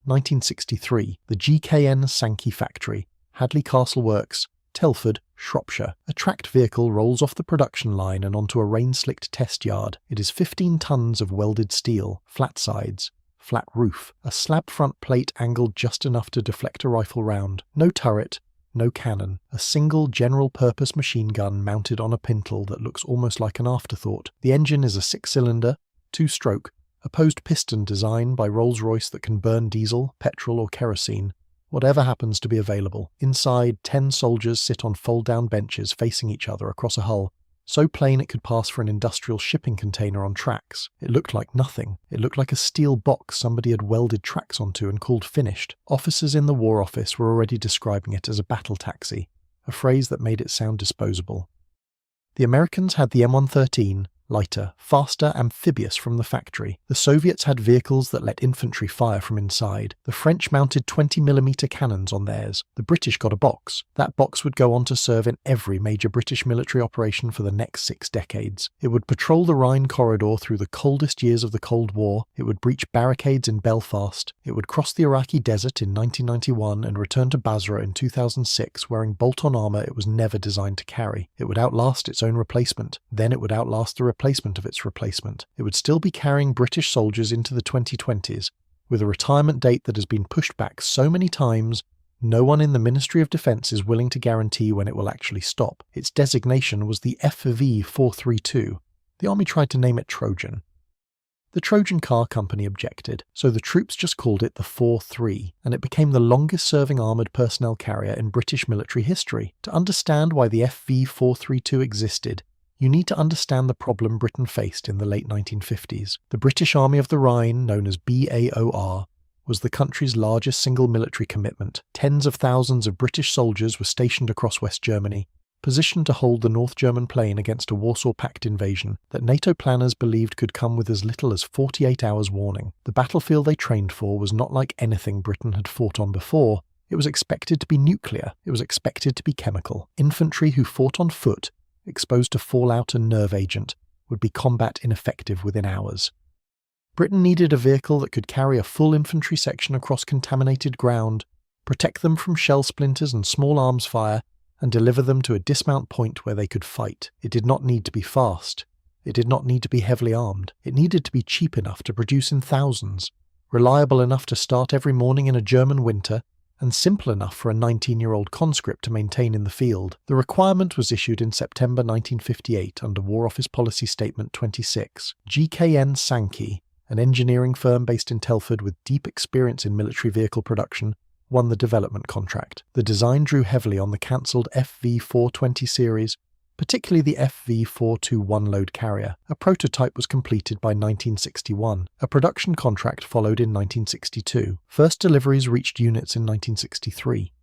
1963, the GKN Sankey factory, Hadley Castle Works, Telford, Shropshire. A tracked vehicle rolls off the production line and onto a rain-slicked test yard. It is 15 tons of welded steel, flat sides, flat roof, a slab front plate angled just enough to deflect a rifle round, no turret, no cannon, a single general-purpose machine gun mounted on a pintle that looks almost like an afterthought. The engine is a 6-cylinder, 2-stroke, opposed piston design by Rolls-Royce that can burn diesel, petrol or kerosene, whatever happens to be available. Inside, 10 soldiers sit on fold-down benches facing each other across a hull, so plain it could pass for an industrial shipping container on tracks. It looked like nothing. It looked like a steel box somebody had welded tracks onto and called finished. Officers in the War Office were already describing it as a battle taxi, a phrase that made it sound disposable. The Americans had the M113, lighter, faster, amphibious from the factory. The Soviets had vehicles that let infantry fire from inside. The French mounted 20mm cannons on theirs. The British got a box. That box would go on to serve in every major British military operation for the next 6 decades. It would patrol the Rhine corridor through the coldest years of the Cold War. It would breach barricades in Belfast. It would cross the Iraqi desert in 1991 and return to Basra in 2006 wearing bolt-on armour it was never designed to carry. It would outlast its own replacement. Then it would outlast the replacement of its replacement. It would still be carrying British soldiers into the 2020s, with a retirement date that has been pushed back so many times, no one in the Ministry of Defence is willing to guarantee when it will actually stop. Its designation was the FV432. The Army tried to name it Trojan. The Trojan Car Company objected, so the troops just called it the 4-3, and it became the longest-serving armoured personnel carrier in British military history. To understand why the FV432 existed, you need to understand the problem Britain faced in the late 1950s. The British Army of the Rhine, known as BAOR, was the country's largest single military commitment. Tens of thousands of British soldiers were stationed across West Germany, positioned to hold the North German plain against a Warsaw Pact invasion that NATO planners believed could come with as little as 48 hours warning. The battlefield they trained for was not like anything Britain had fought on before. It was expected to be nuclear. It was expected to be chemical. Infantry who fought on foot, exposed to fallout and nerve agent, would be combat ineffective within hours. Britain needed a vehicle that could carry a full infantry section across contaminated ground, protect them from shell splinters and small arms fire, and deliver them to a dismount point where they could fight. It did not need to be fast. It did not need to be heavily armed. It needed to be cheap enough to produce in thousands, reliable enough to start every morning in a German winter, and simple enough for a 19-year-old conscript to maintain in the field. The requirement was issued in September 1958 under War Office Policy Statement 26. GKN Sankey, an engineering firm based in Telford with deep experience in military vehicle production, won the development contract. The design drew heavily on the cancelled FV420 series, particularly the FV421 load carrier. A prototype was completed by 1961. A production contract followed in 1962. First deliveries reached units in 1963.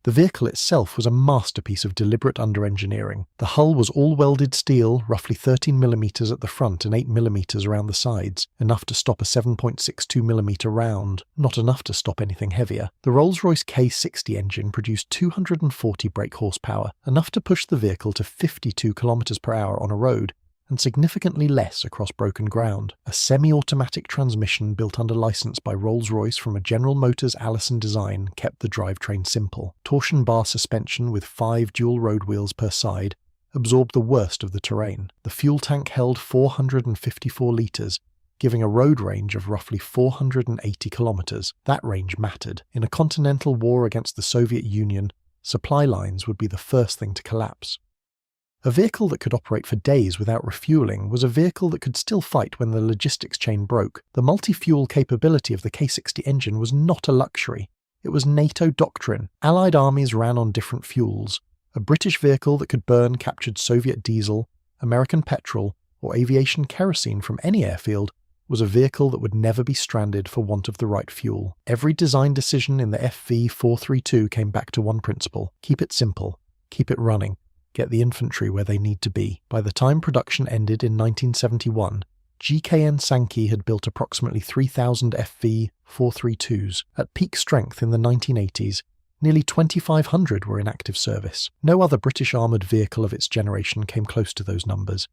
The vehicle itself was a masterpiece of deliberate under-engineering. The hull was all welded steel, roughly 13mm at the front and 8mm around the sides, enough to stop a 7.62mm round, not enough to stop anything heavier. The Rolls-Royce K60 engine produced 240 brake horsepower, enough to push the vehicle to 52 km/h on a road, and significantly less across broken ground. A semi-automatic transmission built under license by Rolls-Royce from a General Motors Allison design kept the drivetrain simple. Torsion bar suspension with 5 dual road wheels per side absorbed the worst of the terrain. The fuel tank held 454 litres, giving a road range of roughly 480 kilometres. That range mattered. In a continental war against the Soviet Union, supply lines would be the first thing to collapse. A vehicle that could operate for days without refueling was a vehicle that could still fight when the logistics chain broke. The multi-fuel capability of the K60 engine was not a luxury. It was NATO doctrine. Allied armies ran on different fuels. A British vehicle that could burn captured Soviet diesel, American petrol, or aviation kerosene from any airfield was a vehicle that would never be stranded for want of the right fuel. Every design decision in the FV432 came back to one principle: keep it simple, keep it running. Get the infantry where they need to be. By the time production ended in 1971, GKN Sankey had built approximately 3,000 FV432s. At peak strength in the 1980s, nearly 2,500 were in active service. No other British armoured vehicle of its generation came close to those numbers.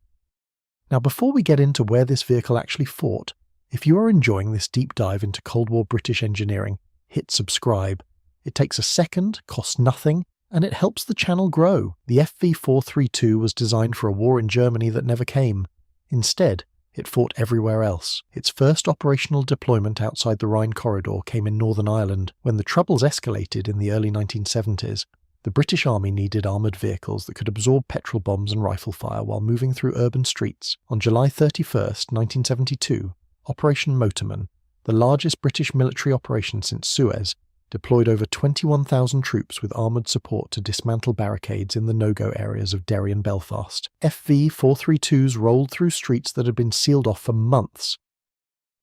Now, before we get into where this vehicle actually fought, If you are enjoying this deep dive into Cold War British engineering, hit subscribe. It takes a second, costs nothing, and it helps the channel grow. The FV432 was designed for a war in Germany that never came. Instead, it fought everywhere else. Its first operational deployment outside the Rhine corridor came in Northern Ireland. When the troubles escalated in the early 1970s, the British Army needed armoured vehicles that could absorb petrol bombs and rifle fire while moving through urban streets. On July 31st, 1972, Operation Motorman, the largest British military operation since Suez, deployed over 21,000 troops with armoured support to dismantle barricades in the no-go areas of Derry and Belfast. FV432s rolled through streets that had been sealed off for months.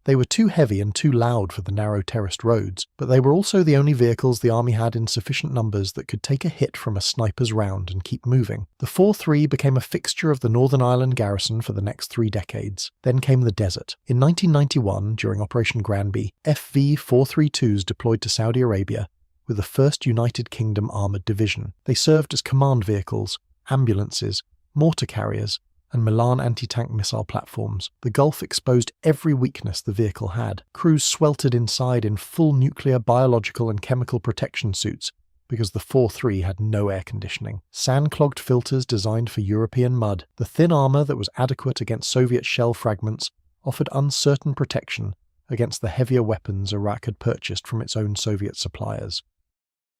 They were too heavy and too loud for the narrow terraced roads, but they were also the only vehicles the army had in sufficient numbers that could take a hit from a sniper's round and keep moving. The 4-3 became a fixture of the Northern Ireland garrison for the next 3 decades. Then came the desert. In 1991, during Operation Granby, FV432s deployed to Saudi Arabia with the 1st United Kingdom Armoured Division. They served as command vehicles, ambulances, mortar carriers, and Milan anti-tank missile platforms. The Gulf exposed every weakness the vehicle had. Crews sweltered inside in full nuclear, biological and chemical protection suits because the 4-3 had no air conditioning. Sand-clogged filters designed for European mud. The thin armour that was adequate against Soviet shell fragments offered uncertain protection against the heavier weapons Iraq had purchased from its own Soviet suppliers.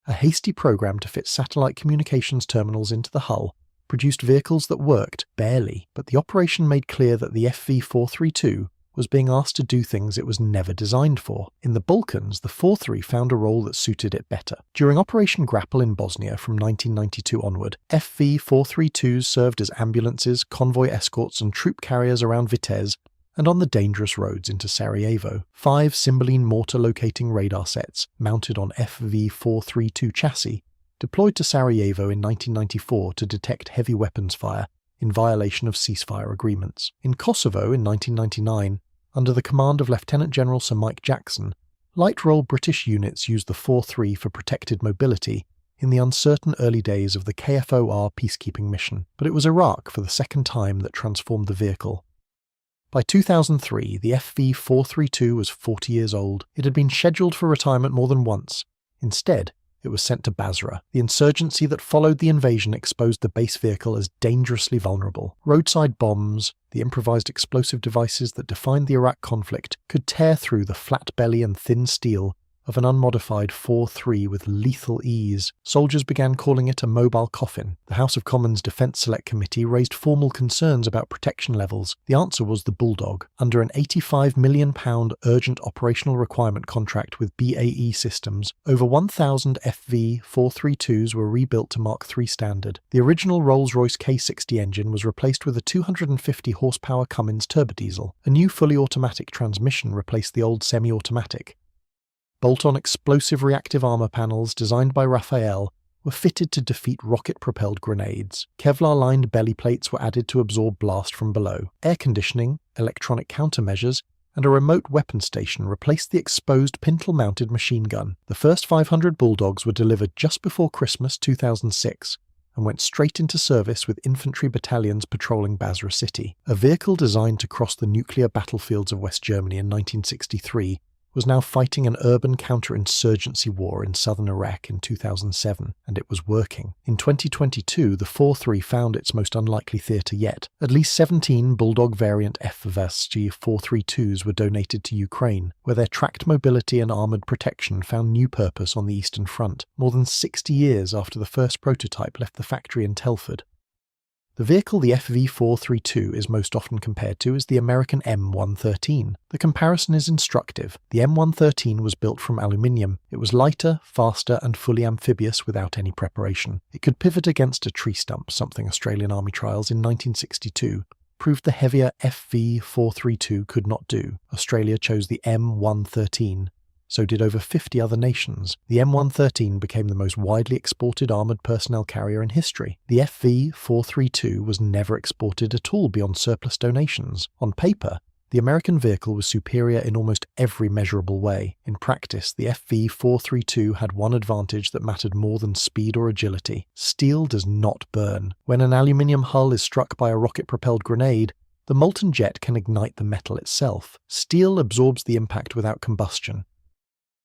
A hasty program to fit satellite communications terminals into the hull produced vehicles that worked, barely, but the operation made clear that the FV432 was being asked to do things it was never designed for. In the Balkans, the 4-3 found a role that suited it better. During Operation Grapple in Bosnia from 1992 onward, FV432s served as ambulances, convoy escorts and troop carriers around Vitez and on the dangerous roads into Sarajevo. 5 Cymbeline mortar locating radar sets, mounted on FV432 chassis, deployed to Sarajevo in 1994 to detect heavy weapons fire in violation of ceasefire agreements. In Kosovo in 1999, under the command of Lieutenant General Sir Mike Jackson, light-role British units used the 4-3 for protected mobility in the uncertain early days of the KFOR peacekeeping mission, but it was Iraq for the second time that transformed the vehicle. By 2003, the FV432 was 40 years old. It had been scheduled for retirement more than once. Instead, it was sent to Basra. The insurgency that followed the invasion exposed the base vehicle as dangerously vulnerable. Roadside bombs, the improvised explosive devices that defined the Iraq conflict, could tear through the flat belly and thin steel of an unmodified 4-3 with lethal ease. Soldiers began calling it a mobile coffin. The House of Commons Defence Select Committee raised formal concerns about protection levels. The answer was the Bulldog. Under an £85 million urgent operational requirement contract with BAE Systems, over 1,000 FV432s were rebuilt to Mark III standard. The original Rolls-Royce K60 engine was replaced with a 250 horsepower Cummins turbodiesel. A new fully automatic transmission replaced the old semi-automatic. Bolt-on explosive reactive armour panels designed by Raphael were fitted to defeat rocket-propelled grenades. Kevlar-lined belly plates were added to absorb blast from below. Air conditioning, electronic countermeasures, and a remote weapon station replaced the exposed pintle-mounted machine gun. The first 500 Bulldogs were delivered just before Christmas 2006 and went straight into service with infantry battalions patrolling Basra city. A vehicle designed to cross the nuclear battlefields of West Germany in 1963 was now fighting an urban counterinsurgency war in southern Iraq in 2007, and it was working. In 2022, the 4-3 found its most unlikely theatre yet. At least 17 Bulldog variant FVSG 432s were donated to Ukraine, where their tracked mobility and armoured protection found new purpose on the Eastern Front, more than 60 years after the first prototype left the factory in Telford. The vehicle the FV432 is most often compared to is the American M113. The comparison is instructive. The M113 was built from aluminium. It was lighter, faster, and fully amphibious without any preparation. It could pivot against a tree stump, something Australian Army trials in 1962 proved the heavier FV432 could not do. Australia chose the M113. So did over 50 other nations. The M113 became the most widely exported armoured personnel carrier in history. The FV432 was never exported at all beyond surplus donations. On paper, the American vehicle was superior in almost every measurable way. In practice, the FV432 had one advantage that mattered more than speed or agility. Steel does not burn. When an aluminium hull is struck by a rocket-propelled grenade, The molten jet can ignite the metal itself. Steel absorbs the impact without combustion.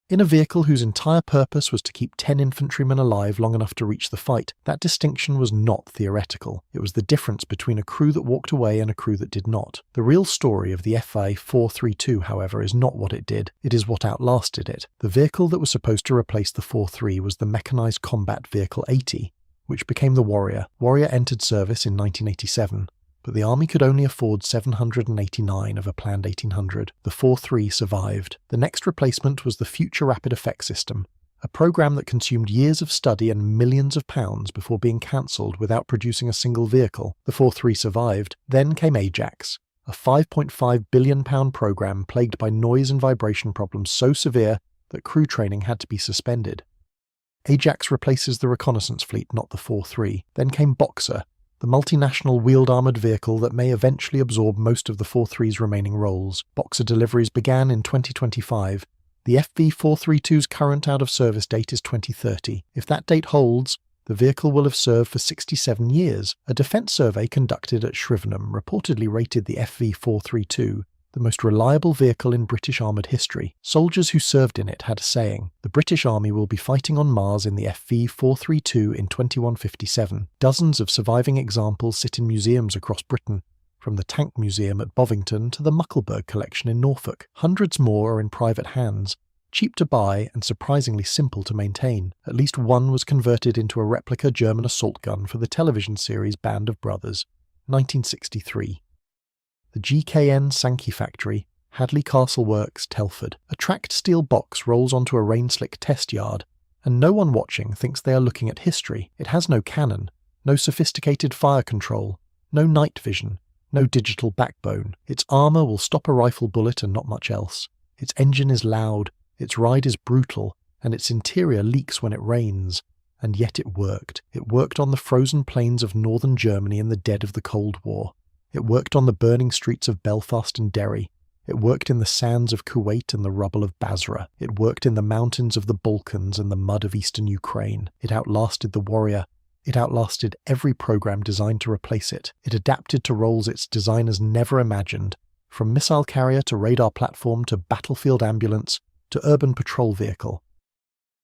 In a vehicle whose entire purpose was to keep 10 infantrymen alive long enough to reach the fight, that distinction was not theoretical. It was the difference between a crew that walked away and a crew that did not. The real story of the FA-432, however, is not what it did. It is what outlasted it. The vehicle that was supposed to replace the 4-3 was the Mechanized Combat Vehicle 80, which became the Warrior. Warrior entered service in 1987. But the Army could only afford 789 of a planned 1,800. The 4-3 survived. The next replacement was the Future Rapid Effect System, a program that consumed years of study and millions of pounds before being cancelled without producing a single vehicle. The 4-3 survived. Then came Ajax, a £5.5 billion program plagued by noise and vibration problems so severe that crew training had to be suspended. Ajax replaces the reconnaissance fleet, not the 4-3. Then came Boxer, the multinational wheeled armoured vehicle that may eventually absorb most of the 4-3's remaining roles. Boxer deliveries began in 2025. The FV-432's current out-of-service date is 2030. If that date holds, the vehicle will have served for 67 years. A defence survey conducted at Shrivenham reportedly rated the FV-432 the most reliable vehicle in British armoured history. Soldiers who served in it had a saying: the British Army will be fighting on Mars in the FV-432 in 2157. Dozens of surviving examples sit in museums across Britain, from the Tank Museum at Bovington to the Muckleburgh Collection in Norfolk. Hundreds more are in private hands, cheap to buy and surprisingly simple to maintain. At least one was converted into a replica German assault gun for the television series Band of Brothers, 1963. The GKN Sankey factory, Hadley Castle Works, Telford. A tracked steel box rolls onto a rain-slick test yard, and no one watching thinks they are looking at history. It has no cannon, no sophisticated fire control, no night vision, no digital backbone. Its armour will stop a rifle bullet and not much else. Its engine is loud, its ride is brutal, and its interior leaks when it rains. And yet it worked. It worked on the frozen plains of northern Germany in the dead of the Cold War. It worked on the burning streets of Belfast and Derry. It worked in the sands of Kuwait and the rubble of Basra. It worked in the mountains of the Balkans and the mud of eastern Ukraine. It outlasted the Warrior. It outlasted every program designed to replace it. It adapted to roles its designers never imagined, from missile carrier to radar platform to battlefield ambulance to urban patrol vehicle.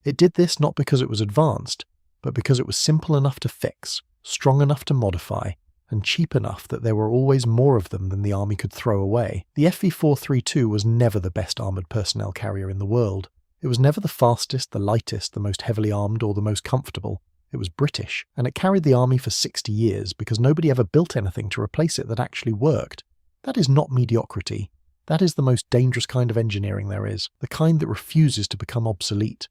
It did this not because it was advanced, but because it was simple enough to fix, strong enough to modify, and cheap enough that there were always more of them than the Army could throw away. The FV-432 was never the best armoured personnel carrier in the world. It was never the fastest, the lightest, the most heavily armed, or the most comfortable. It was British, and it carried the Army for 60 years because nobody ever built anything to replace it that actually worked. That is not mediocrity. That is the most dangerous kind of engineering there is, the kind that refuses to become obsolete.